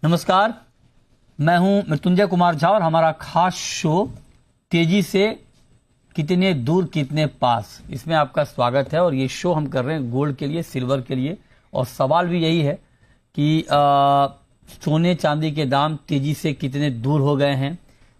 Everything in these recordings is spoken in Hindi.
नमस्कार, मैं हूं मृत्युंजय कुमार झा और हमारा खास शो तेजी से कितने दूर कितने पास, इसमें आपका स्वागत है। और ये शो हम कर रहे हैं गोल्ड के लिए, सिल्वर के लिए, और सवाल भी यही है कि सोने चांदी के दाम तेजी से कितने दूर हो गए हैं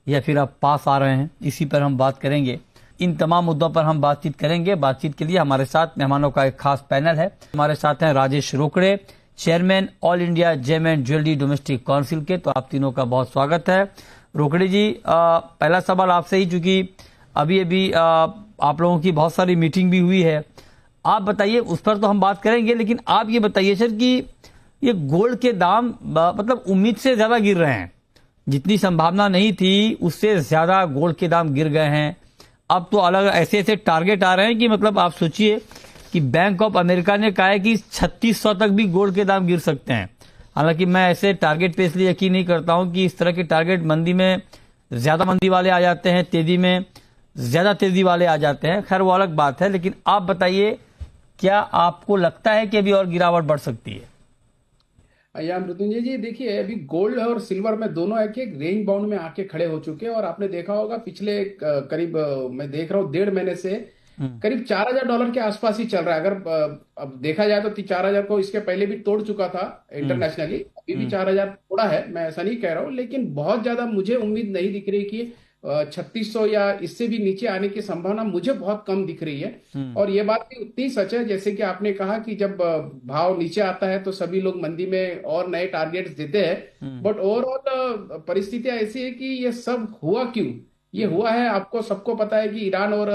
या फिर अब पास आ रहे हैं। इसी पर हम बात करेंगे। इन तमाम मुद्दों पर हम बातचीत करेंगे। बातचीत के लिए हमारे साथ मेहमानों का एक खास पैनल है। हमारे साथ हैं Rajesh Rokade, chairman all India gem and jewellery domestic council के। तो आप तीनों का बहुत स्वागत है। रोकड़े जी, पहला सवाल आपसे ही, चूंकि अभी अभी आप लोगों की बहुत सारी मीटिंग भी हुई है, आप बताइए, उस पर तो हम बात करेंगे, लेकिन आप ये बताइए सर कि ये गोल्ड के दाम मतलब उम्मीद से ज्यादा गिर रहे हैं। जितनी संभावना नहीं थी उससे ज्यादा गोल्ड के दाम गिर गए हैं। अब तो अलग ऐसे ऐसे टारगेट आ रहे हैं कि मतलब आप सोचिए कि बैंक ऑफ अमेरिका ने कहा है कि 3600 तक भी गोल्ड के दाम गिर सकते हैं। हालांकि मैं ऐसे टारगेट पे इसलिए यकीन नहीं करता हूं कि इस तरह के टारगेट मंदी में ज्यादा मंदी वाले आ जाते हैं, तेजी में ज्यादा तेजी वाले आ जाते हैं। खैर वो अलग बात है, लेकिन आप बताइए, क्या आपको लगता है कि अभी और गिरावट बढ़ सकती है? या मृत्युंजय जी, देखिए अभी गोल्ड और सिल्वर में दोनों एक रेंज बाउंड में आके खड़े हो चुके हैं। और आपने देखा होगा पिछले करीब मैं देख रहा हूँ 1.5 महीने से करीब $4,000 के आसपास ही चल रहा है। अगर अब देखा जाए तो 4,000 को इसके पहले भी तोड़ चुका था हम्म। इंटरनेशनली। अभी भी हम्म। 4,000 थोड़ा है, मैं ऐसा नहीं कह रहा हूँ, लेकिन बहुत ज्यादा मुझे उम्मीद नहीं दिख रही कि 3600 या इससे भी नीचे आने की संभावना मुझे बहुत कम दिख रही है। हम्म। और ये बात भी उतनी सच है जैसे कि आपने कहा कि जब भाव नीचे आता है तो सभी लोग मंदी में और नए टारगेट्स देते हैं। हम्म। बट ओवरऑल परिस्थितियां ऐसी है कि ये सब हुआ क्यों? ये हम्म। हुआ है, आपको सबको पता है कि ईरान और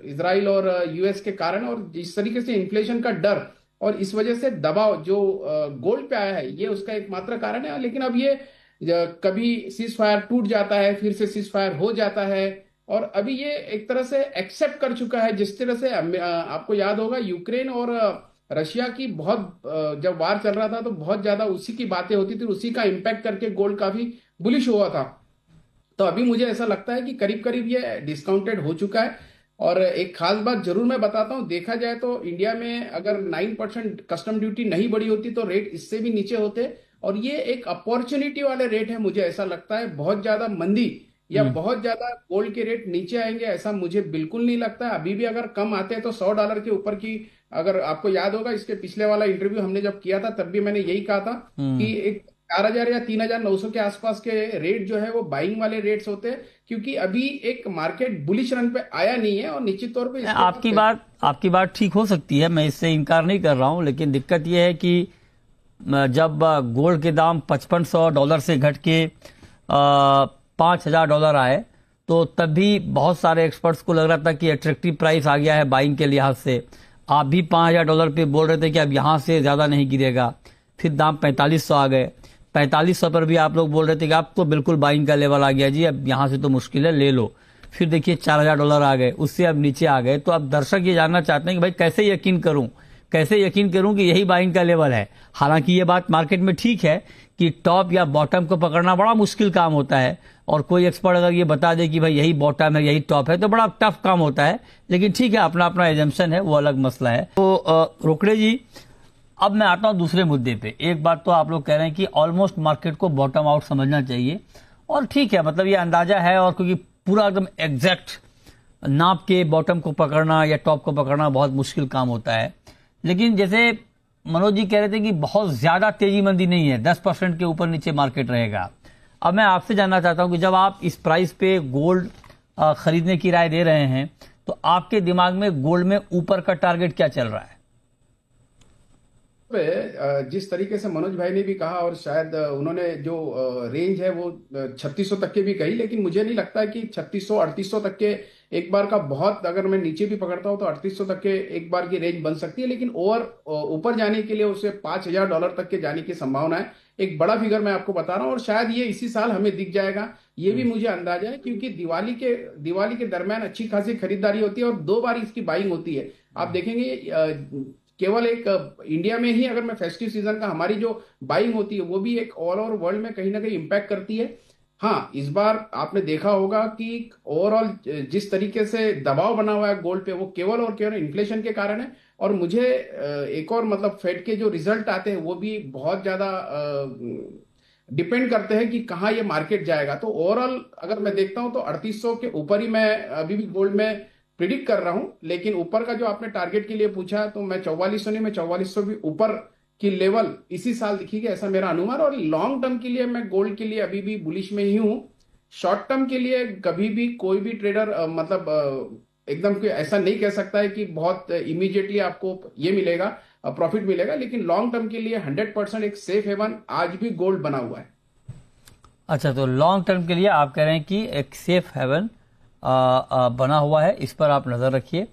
इजराइल और यूएस के कारण, और जिस तरीके से इन्फ्लेशन का डर और इस वजह से दबाव जो गोल्ड पे आया है, ये उसका एकमात्र कारण है। लेकिन अब ये कभी सीज फायर टूट जाता है, फिर से सीज फायर हो जाता है, और अभी ये एक तरह से एक्सेप्ट कर चुका है। जिस तरह से आपको याद होगा यूक्रेन और रशिया की बहुत जब वार चल रहा था तो बहुत ज्यादा उसी की बातें होती थी, उसी का इम्पैक्ट करके गोल्ड काफी बुलिश हुआ था। तो अभी मुझे ऐसा लगता है कि करीब करीब ये डिस्काउंटेड हो चुका है। और एक खास बात जरूर मैं बताता हूँ, देखा जाए तो इंडिया में अगर 9% कस्टम ड्यूटी नहीं बढ़ी होती तो रेट इससे भी नीचे होते। और ये एक अपॉर्चुनिटी वाले रेट है, मुझे ऐसा लगता है। बहुत ज्यादा मंदी या हम्म। बहुत ज्यादा गोल्ड के रेट नीचे आएंगे ऐसा मुझे बिल्कुल नहीं लगता है। अभी भी अगर कम आते हैं तो $100 के ऊपर की, अगर आपको याद होगा इसके पिछले वाला इंटरव्यू हमने जब किया था तब भी मैंने यही कहा था हम्म। कि एक 4,000 या 3,900 के आसपास के रेट जो है वो बाइंग वाले रेट्स होते हैं, क्योंकि अभी एक मार्केट बुलिश रन पे आया नहीं है। और निश्चित तौर पे इसके ऊपर आपकी बात ठीक हो सकती है, मैं इससे इनकार नहीं कर रहा हूं, लेकिन दिक्कत यह है कि जब गोल्ड के दाम $5500 से घट के $5,000 आए, तो तब भी बहुत सारे एक्सपर्ट्स को लग रहा था कि अट्रैक्टिव प्राइस आ गया है बाइंग के लिहाज से। आप भी $5,000 पे बोल रहे थे कि अब यहां से ज्यादा नहीं गिरेगा। फिर दाम 4500 आ गए। 4500 पर भी आप लोग बोल रहे थे कि अब तो बिल्कुल बाइंग का लेवल आ गया जी, अब यहां से तो मुश्किल है, ले लो। फिर देखिए $4,000 आ गए, उससे अब नीचे आ गए। तो अब दर्शक ये जानना चाहते हैं कि भाई कैसे यकीन करूं कि यही बाइंग का लेवल है। हालांकि ये बात मार्केट में ठीक है कि टॉप या बॉटम को पकड़ना बड़ा मुश्किल काम होता है, और कोई एक्सपर्ट अगर ये बता दे कि भाई यही बॉटम है यही टॉप है तो बड़ा टफ काम होता है। लेकिन ठीक है, अपना अपना एजम्पशन है, वो अलग मसला है। तो रोकड़े जी, अब मैं आता हूं दूसरे मुद्दे पे। एक बात तो आप लोग कह रहे हैं कि ऑलमोस्ट मार्केट को बॉटम आउट समझना चाहिए, और ठीक है, मतलब ये अंदाजा है, और क्योंकि पूरा एकदम एग्जैक्ट नाप के बॉटम को पकड़ना या टॉप को पकड़ना बहुत मुश्किल काम होता है। लेकिन जैसे मनोज जी कह रहे थे कि बहुत ज्यादा तेजी मंदी नहीं है, 10% के ऊपर नीचे मार्केट रहेगा। अब मैं आपसे जानना चाहता हूं कि जब आप इस प्राइस पे गोल्ड खरीदने की राय दे रहे हैं, तो आपके दिमाग में गोल्ड में ऊपर का टारगेट क्या चल रहा है? पे जिस तरीके से मनोज भाई ने भी कहा, और शायद उन्होंने जो रेंज है वो 3600 तक के भी कही, लेकिन मुझे नहीं लगता है कि 3600 3800 तक के एक बार का, बहुत अगर मैं नीचे भी पकड़ता हूं तो 3800 तक के एक बार की रेंज बन सकती है। लेकिन ऊपर जाने के लिए उसे $5,000 तक के जाने की संभावना है। एक बड़ा फिगर मैं आपको बता रहा हूँ, और शायद ये इसी साल हमें दिख जाएगा, ये भी मुझे अंदाजा है। क्योंकि दिवाली के दरमियान अच्छी खासी खरीदारी होती है और 2 बार इसकी बाइंग होती है। आप देखेंगे केवल एक इंडिया में ही अगर मैं फेस्टिव सीजन का हमारी जो बाइंग होती है वो भी एक ऑल ओवर वर्ल्ड में कहीं ना कहीं इम्पैक्ट करती है। हाँ, इस बार आपने देखा होगा कि ओवरऑल जिस तरीके से दबाव बना हुआ है गोल्ड पे, वो केवल और केवल इन्फ्लेशन के कारण है। और मुझे एक और मतलब फेड के जो रिजल्ट आते हैं वो भी बहुत ज्यादा डिपेंड करते हैं कि कहाँ ये मार्केट जाएगा। तो ओवरऑल अगर मैं देखता हूं तो 3800 के ऊपर ही मैं अभी भी गोल्ड में प्रिडिक्ट कर रहा हूं। लेकिन ऊपर का जो आपने टारगेट के लिए पूछा, तो मैं 4400 नहीं, मैं 4400 भी ऊपर की लेवल इसी साल दिखेगी, ऐसा मेरा अनुमान। और लॉन्ग टर्म के लिए मैं गोल्ड के लिए अभी भी बुलिश में ही हूं। शॉर्ट टर्म के लिए कभी भी कोई भी ट्रेडर एकदम कोई ऐसा नहीं कह सकता है कि बहुत इमीडिएटली आपको ये मिलेगा, प्रॉफिट मिलेगा। लेकिन लॉन्ग टर्म के लिए 100% एक सेफ हेवन आज भी गोल्ड बना हुआ है। अच्छा, तो लॉन्ग टर्म के लिए आप कह रहे हैं कि एक सेफ हेवन बना हुआ है, इस पर आप नजर रखिए।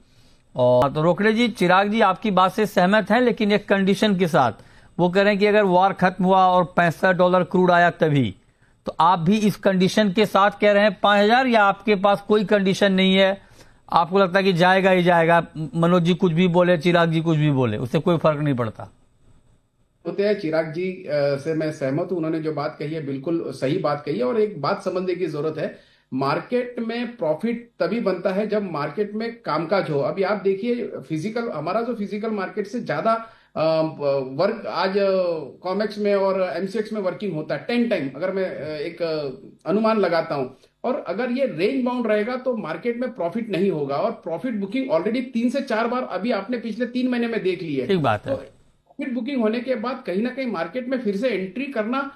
और तो रोकड़े जी, चिराग जी आपकी बात से सहमत हैं, लेकिन एक कंडीशन के साथ। वो कह रहे हैं कि अगर वॉर खत्म हुआ और $65 क्रूड आया तभी, तो आप भी इस कंडीशन के साथ कह रहे हैं 5000, या आपके पास कोई कंडीशन नहीं है, आपको लगता है कि जाएगा ही जाएगा, मनोज जी कुछ भी बोले, चिराग जी कुछ भी बोले, उससे कोई फर्क नहीं पड़ता? होते हैं चिराग जी से मैं सहमत हूं। उन्होंने जो बात कही है बिल्कुल सही बात कही है। और एक बात समझने की जरूरत है, मार्केट में प्रॉफिट तभी बनता है जब मार्केट में कामकाज हो। अभी आप देखिए फिजिकल, हमारा जो फिजिकल मार्केट से ज्यादा वर्क आज कॉमेक्स में और एमसीएक्स में वर्किंग होता है 10 टाइम, अगर मैं एक अनुमान लगाता हूं। और अगर ये रेंज बाउंड रहेगा तो मार्केट में प्रॉफिट नहीं होगा। और प्रॉफिट बुकिंग ऑलरेडी 3 से 4 बार अभी आपने पिछले 3 महीने में देख ली है। ठीक बात है। तो प्रॉफिट बुकिंग होने के बाद कहीं ना कहीं मार्केट में फिर से एंट्री करना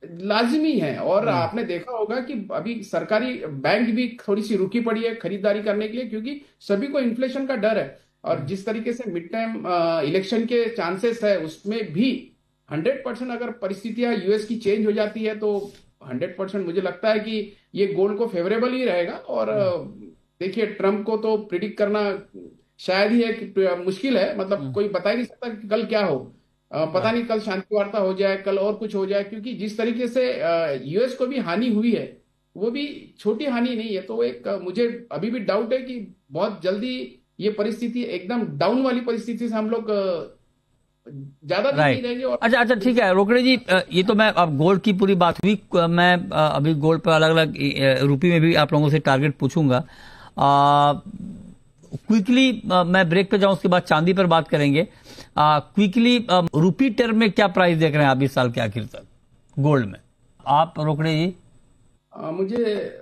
लाजिमी है। और आपने देखा होगा कि अभी सरकारी बैंक भी थोड़ी सी रुकी पड़ी है खरीदारी करने के लिए, क्योंकि सभी को इन्फ्लेशन का डर है। और जिस तरीके से मिड टाइम इलेक्शन के चांसेस है, उसमें भी 100% अगर परिस्थितियां यूएस की चेंज हो जाती है तो 100% मुझे लगता है कि ये गोल्ड को फेवरेबल ही रहेगा। और देखिए, ट्रंप को तो प्रिडिक्ट करना शायद ही एक मुश्किल है। मतलब कोई बता ही नहीं सकता कि कल क्या हो। पता नहीं कल शांति वार्ता हो जाए, कल और कुछ हो जाए। क्योंकि जिस तरीके से यूएस को भी हानि हुई है, वो भी छोटी हानि नहीं है। तो एक मुझे अभी भी डाउट है कि बहुत जल्दी ये परिस्थिति एकदम डाउन वाली परिस्थिति से हम लोग ज्यादा दिन नहीं रहेंगे। और अच्छा, ठीक है रोकड़े जी, ये तो मैं अब गोल्ड की पूरी बात हुई। मैं अभी गोल्ड पर अलग अलग रुपये में भी आप लोगों से टारगेट पूछूंगा। क्विकली मैं ब्रेक पे जाऊं, उसके बाद चांदी पर बात करेंगे। क्विकली रुपी टर्म में क्या प्राइस देख रहे हैं आप इस साल के आखिर तक गोल्ड में, आप रोकड़े जी? मुझे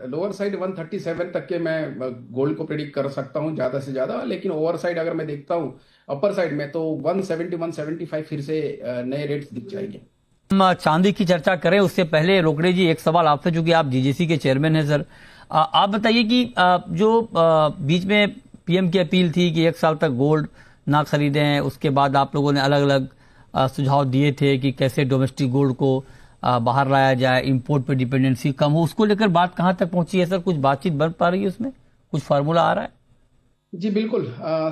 लोअर साइड 137 तक के मैं गोल्ड को प्रेडिक्ट कर सकता हूं ज्यादा से ज्यादा। लेकिन ओवर साइड अगर मैं देखता हूं अपर साइड में, तो 170 175 फिर से नए रेट्स दिख जाएंगे। हम चांदी की चर्चा करें उससे पहले रोकड़े जी, एक सवाल आपसे, चूंकि आप जीजेसी के चेयरमैन हैं सर, आप बताइए कि जो बीच में पीएम की अपील थी कि 1 साल तक गोल्ड ना खरीदें, उसके बाद आप लोगों ने अलग अलग सुझाव दिए थे कि कैसे डोमेस्टिक गोल्ड को बाहर लाया जाए, इंपोर्ट पे डिपेंडेंसी कम हो, उसको लेकर बात कहां तक पहुंची है सर? कुछ बातचीत बन पा रही है उसमें? कुछ फार्मूला आ रहा है? जी बिल्कुल,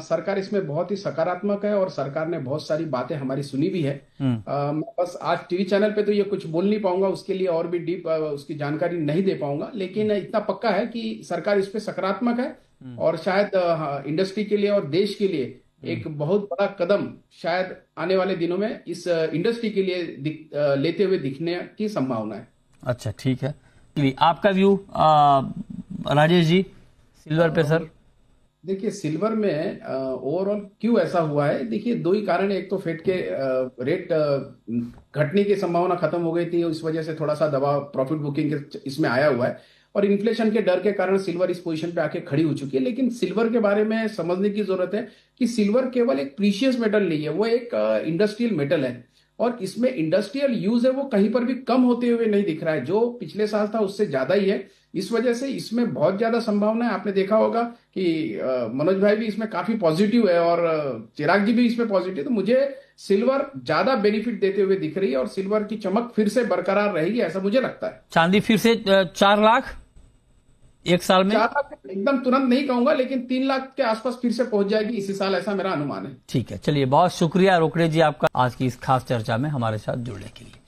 सरकार इसमें बहुत ही सकारात्मक है और सरकार ने बहुत सारी बातें हमारी सुनी भी है। मैं बस आज टीवी चैनल पे तो ये कुछ बोल नहीं पाऊंगा, उसके लिए और भी डीप उसकी जानकारी नहीं दे पाऊंगा। लेकिन इतना पक्का है कि सरकार इस पे सकारात्मक है और शायद इंडस्ट्री के लिए और देश के लिए एक बहुत बड़ा कदम शायद आने वाले दिनों में इस इंडस्ट्री के लिए लेते हुए दिखने की संभावना है। अच्छा, ठीक है। आपका व्यू राजेश जी सिल्वर पे सर? देखिए, सिल्वर में ओवरऑल क्यों ऐसा हुआ है, देखिए 2 ही कारण है। एक तो फेड के रेट घटने की संभावना खत्म हो गई थी, इस वजह से थोड़ा सा दबाव प्रॉफिट बुकिंग के इसमें आया हुआ है। और इन्फ्लेशन के डर के कारण सिल्वर इस पोजीशन पे आके खड़ी हो चुकी है। लेकिन सिल्वर के बारे में समझने की जरूरत है कि सिल्वर केवल एक प्रीशियस मेटल नहीं है, वो एक इंडस्ट्रियल मेटल है। और इसमें इंडस्ट्रियल यूज है वो कहीं पर भी कम होते हुए नहीं दिख रहा है, जो पिछले साल था उससे ज्यादा ही है। इस वजह से इसमें बहुत ज्यादा संभावना है। आपने देखा होगा कि मनोज भाई भी इसमें काफी पॉजिटिव है और चिराग जी भी इसमें पॉजिटिव। तो मुझे सिल्वर ज्यादा बेनिफिट देते हुए दिख रही है और सिल्वर की चमक फिर से बरकरार रहेगी, ऐसा मुझे लगता है। चांदी फिर से 4 लाख 1 साल में? 4 लाख एकदम तुरंत नहीं कहूंगा, लेकिन 3 लाख के आसपास फिर से पहुंच जाएगी इसी साल, ऐसा मेरा अनुमान है। ठीक है, चलिए, बहुत शुक्रिया रोकड़े जी आपका आज की इस खास चर्चा में हमारे साथ जुड़ने के लिए।